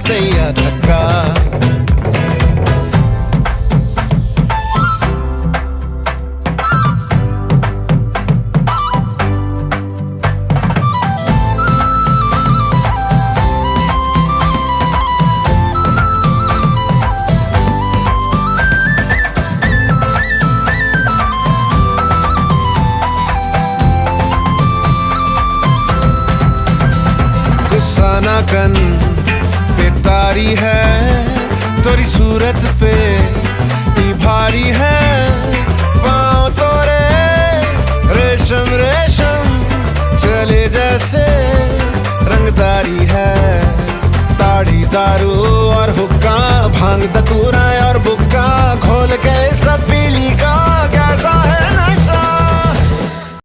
तैया धक्का। कन पे तारी है तोरी सूरत पे ई भारी है, पाँव तोरे रेशम रेशम चले जैसे रंगदारी है। ताड़ी दारू और हुक्का, भांग धतूरा और बुक्का, घोल के सब पीली का कैसा है ना